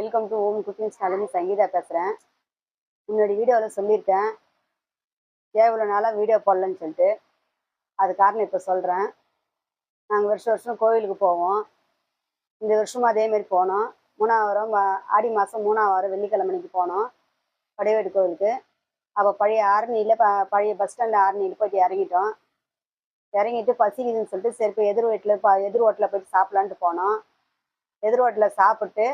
Welcome to home cooking channel. Sangeetha பேசுகிறேன். முன்னாடி வீடியோவில் சொல்லியிருக்கேன், ஏன் இவ்வளோ நாளாக வீடியோ போடலன்னு சொல்லிட்டு. அது காரணம் இப்போ சொல்கிறேன். நாங்கள் வருஷம் கோவிலுக்கு போவோம். இந்த வருஷமும் அதேமாரி போனோம். 3ஆம் வாரம் ஆடி மாதம் 3ஆம் வாரம் வெள்ளிக்கிழமைக்கு போனோம் படைவேடு கோவிலுக்கு. அப்போ பழைய ஆரணியில் பழைய பஸ் ஸ்டாண்டில் ஆரணியில் போய்ட்டு இறங்கிட்டோம். இறங்கிட்டு பசிக்குதுன்னு சொல்லிட்டு சரி இப்போ எதிர் ஹோட்டலில் போய்ட்டு சாப்பிட்லான்ட்டு போனோம். எதிர் ஹோட்டலில் சாப்பிட்டு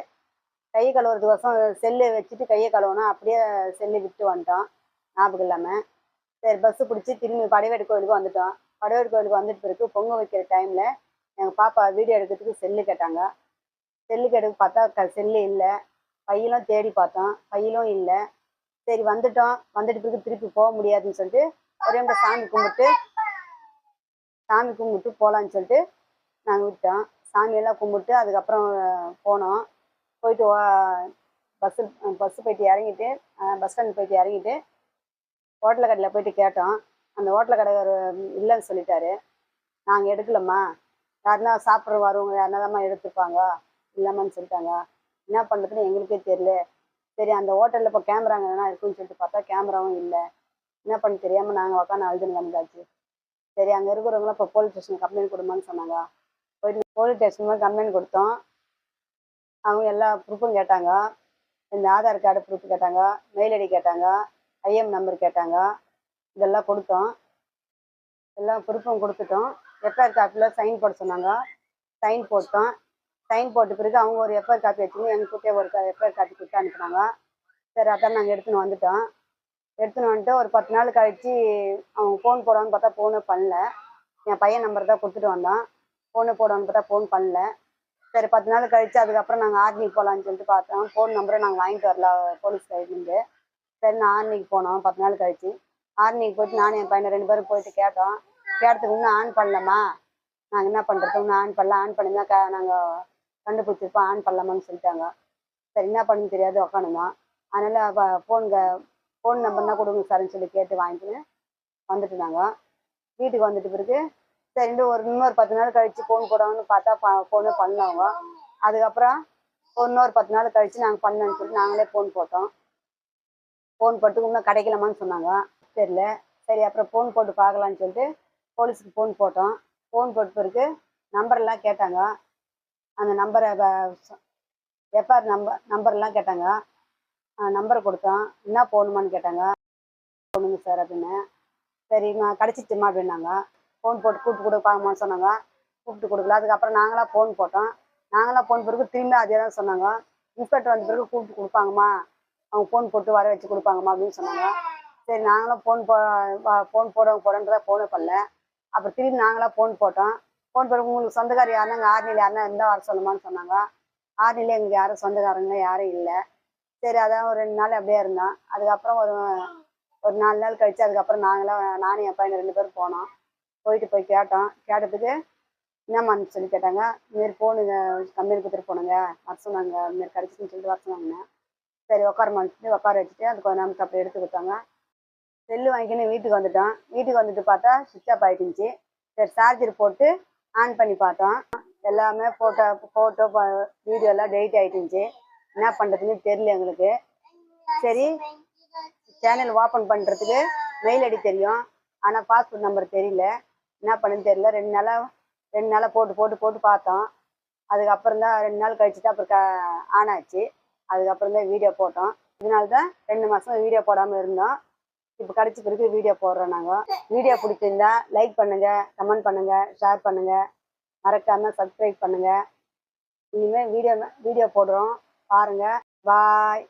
கை கழுவுறதுக்கோசம் செல்லு வச்சுட்டு கையை கழுவணும். அப்படியே செல்லு விட்டு வந்துட்டோம் ஞாபகம் இல்லாமல். சரி பஸ்ஸு பிடிச்சி திரும்பி படைவேடு கோவிலுக்கு வந்துட்டோம். படைவேடு கோவிலுக்கு வந்துட்டு பிறகு பொங்கல் வைக்கிற டைமில் எங்கள் பாப்பா வீடியோ எடுக்கிறதுக்கு செல்லு கேட்டாங்க. செல்லு கேட்டு பார்த்தா செல்லு இல்லை. பையலும் தேடி பார்த்தோம், பையலும் இல்லை. சரி வந்துட்டோம், வந்துட்டு பிறகு திருப்பி போக முடியாதுன்னு சொல்லிட்டு ஒரே அந்த சாமி கும்பிட்டு போகலான்னு சொல்லிட்டு நாங்கள் விட்டோம். சாமியெல்லாம் கும்பிட்டு அதுக்கப்புறம் போனோம். போயிட்டு பஸ்ஸு போயிட்டு இறங்கிட்டு பஸ் ஸ்டாண்ட் போயிட்டு இறங்கிட்டு ஹோட்டல் கடையில் போயிட்டு கேட்டோம். அந்த ஹோட்டல் கடை இல்லைன்னு சொல்லிட்டாரு. நாங்கள் எடுக்கலம்மா, யாருன்னா சாப்பிட்ற வரவங்க யாருனாதாம்மா எடுத்துப்பாங்க, இல்லைம்மான்னு சொல்லிட்டாங்க. என்ன பண்ணுறதுன்னு எங்களுக்கே தெரியல. சரி அந்த ஹோட்டலில் இப்போ கேமராங்க எதனா இருக்குன்னு சொல்லிட்டு பார்த்தா கேமராவும் இல்லை. என்ன பண்ண தெரியாமல் நாங்கள் உட்காந்து அழுதுன்னு வந்தாச்சு. சரி அங்கே இருக்கிறவங்களாம் இப்போ போலீஸ் ஸ்டேஷன் கம்ப்ளைண்ட் கொடுமான்னு சொன்னாங்க. போயிட்டு போலீஸ் ஸ்டேஷன் கம்ப்ளைண்ட் கொடுத்தோம். அவங்க எல்லா ப்ரூஃபும் கேட்டாங்க. இந்த ஆதார் கார்டு ப்ரூஃப் கேட்டாங்க, மெயில் ஐடி கேட்டாங்க, ஐஎம் நம்பர் கேட்டாங்க. இதெல்லாம் கொடுத்தோம். எல்லா ப்ரூஃபும் கொடுத்துட்டோம். எஃப்ஐஆர் காப்பியில் சைன் போட சொன்னாங்க. சைன் போட்டோம். சைன் போட்ட பிறகு அவங்க ஒரு எஃப்ஐஆர் காப்பி வச்சுன்னு எங்ககிட்டே ஒரு எஃப்ஐஆர் காப்பி கொடுத்து அனுப்புனாங்க. சரி அதான் நாங்கள் எடுத்துன்னு வந்துட்டோம். எடுத்துன்னு வந்துட்டு ஒரு 10 நாள் கழித்து அவங்க ஃபோன் போடான்னு பார்த்தா ஃபோனே பண்ணல. என் பையன் நம்பர் தான் கொடுத்துட்டு வந்தான். ஃபோனு போடான்னு பார்த்தா ஃபோன் பண்ணல. சரி 10 நாள் கழித்து அதுக்கப்புறம் நாங்கள் ஆர்னிக்கு போகலான்னு சொல்லிட்டு பார்த்தோம். ஃபோன் நம்பரை நாங்கள் வாங்கிட்டு வரல போலீஸ் கைட்லேருந்து. சரி நான் ஆர்னிக்கு போனோம் 10 நாள் கழித்து. ஆர்னிக்கு போயிட்டு நானும் என் பையனை 2 பேரும் போயிட்டு கேட்டோம். கேட்டதுக்கு இன்னும் ஆன் பண்ணலாமா, நாங்கள் என்ன பண்ணுறது, இன்னும் ஆன் பண்ணலாம், ஆன் பண்ணியிருந்தா நாங்கள் கண்டுபிடிச்சிருப்போம், ஆன் பண்ணலாமான்னு சொல்லிட்டாங்க. சரி என்ன பண்ணு தெரியாது உக்காணுமா. அதனால் ஃபோன் நம்பர்னா கொடுங்க சார்ன்னு சொல்லி கேட்டு வாங்கிட்டு வந்துட்டு நாங்கள் வீட்டுக்கு வந்துட்டு பிறகு சரி இன்னொரு 10 நாள் கழித்து ஃபோன் போடணும்னு பார்த்தா ஃபோனே பண்ணவங்க. அதுக்கப்புறம் இன்னொரு 10 நாள் கழித்து நாங்கள் பண்ணேன்னு சொல்லிட்டு நாங்களே ஃபோன் போட்டோம். ஃபோன் போட்டு இன்னும் கிடைக்கலாமான்னு சொன்னாங்க. தெரியல. சரி அப்புறம் ஃபோன் போட்டு பார்க்கலான்னு சொல்லிட்டு போலீஸுக்கு ஃபோன் போட்டோம். ஃபோன் போட்ட பிறகு நம்பரெல்லாம் கேட்டாங்க. அந்த நம்பரை எஃப்ஐஆர் நம்பர்லாம் கேட்டாங்க. நம்பரை கொடுத்தோம். என்ன போகணுமான்னு கேட்டாங்க. போகணுங்க சார் அப்படின்னு. சரி நான் கிடச்சிச்சுமா அப்படின்னாங்க. ஃபோன் போட்டு கூப்பிட்டு கூட பார்க்கமான்னு சொன்னாங்க. கூப்பிட்டு கொடுக்கல. அதுக்கப்புறம் நாங்களாக ஃபோன் போட்டோம். நாங்களாக ஃபோன் பிறகு திரும்பி அதே தான் சொன்னாங்க. இன்ஸ்பெக்டர் வந்த பிறகு கூப்பிட்டு கொடுப்பாங்கம்மா, அவங்க ஃபோன் போட்டு வர வச்சு கொடுப்பாங்கம்மா அப்படின்னு சொன்னாங்க. சரி நாங்களும் ஃபோன் போடுறன்றதை ஃபோனே பண்ணல. அப்புறம் திரும்பி நாங்களாக ஃபோன் போட்டோம். ஃபோன் பிறகு உங்களுக்கு சொந்தக்காரர் யாருன்னா இங்கே ஆர்னியில் யாருன்னா இருந்தால் வர சொல்லுமான்னு சொன்னாங்க. ஆர்னியில் எங்களுக்கு யாரும் சொந்தக்காரங்க யாரும் இல்லை. சரி அதான் ஒரு 2 நாள் அப்படியே இருந்தோம். அதுக்கப்புறம் ஒரு 4 நாள் கழித்து அதுக்கப்புறம் நானும் என் பையன் 2 பேரும் போனோம். போய் கேட்டோம். கேட்டதுக்கு என்னம்மான்னு சொல்லி கேட்டாங்க. இதுமாரி ஃபோனுங்க கம்பெனி கொடுத்துட்டு போனுங்க, வர சொன்னாங்க, இதுமாரி கிடச்சின்னு சொல்லிட்டு வர சொன்னாங்க. சரி உட்காரமான்னு சொல்லி உட்கார வச்சுட்டு அதுக்கு ஒரு நமக்கு அப்படி எடுத்து கொடுத்தாங்க. செல்லு வாங்கிக்கின்னு வீட்டுக்கு வந்துட்டோம். வீட்டுக்கு வந்துட்டு பார்த்தா சுவிட்ச் ஆஃப் ஆகிட்டுருந்துச்சி. சரி சார்ஜர் போட்டு ஆன் பண்ணி பார்த்தோம். எல்லாமே ஃபோட்டோ வீடியோலாம் டெலிட் ஆகிட்டுருந்துச்சி. என்ன பண்ணுறதுன்னு தெரியல எங்களுக்கு. சரி சேனல் ஓப்பன் பண்ணுறதுக்கு மெயில் ஐடி தெரியும், ஆனால் பாஸ்போர்ட் நம்பர் தெரியல. என்ன பண்ணுன்னு தெரியல. 2 நாளாக போட்டு பார்த்தோம். அதுக்கப்புறம் தான் 2 நாள் கழிச்சு தான் அப்புறம் ஆன் ஆச்சு. அதுக்கப்புறம் தான் வீடியோ போட்டோம். இதனால தான் 2 மாதம் வீடியோ போடாமல் இருந்தோம். இப்போ கிடச்ச பிறகு வீடியோ போடுறோம். நாங்கள் வீடியோ பிடிச்சிருந்தா லைக் பண்ணுங்கள், கமெண்ட் பண்ணுங்கள், ஷேர் பண்ணுங்கள், மறக்காமல் சப்ஸ்கிரைப் பண்ணுங்கள். இனிமேல் வீடியோ போடுறோம் பாருங்கள். பாய்.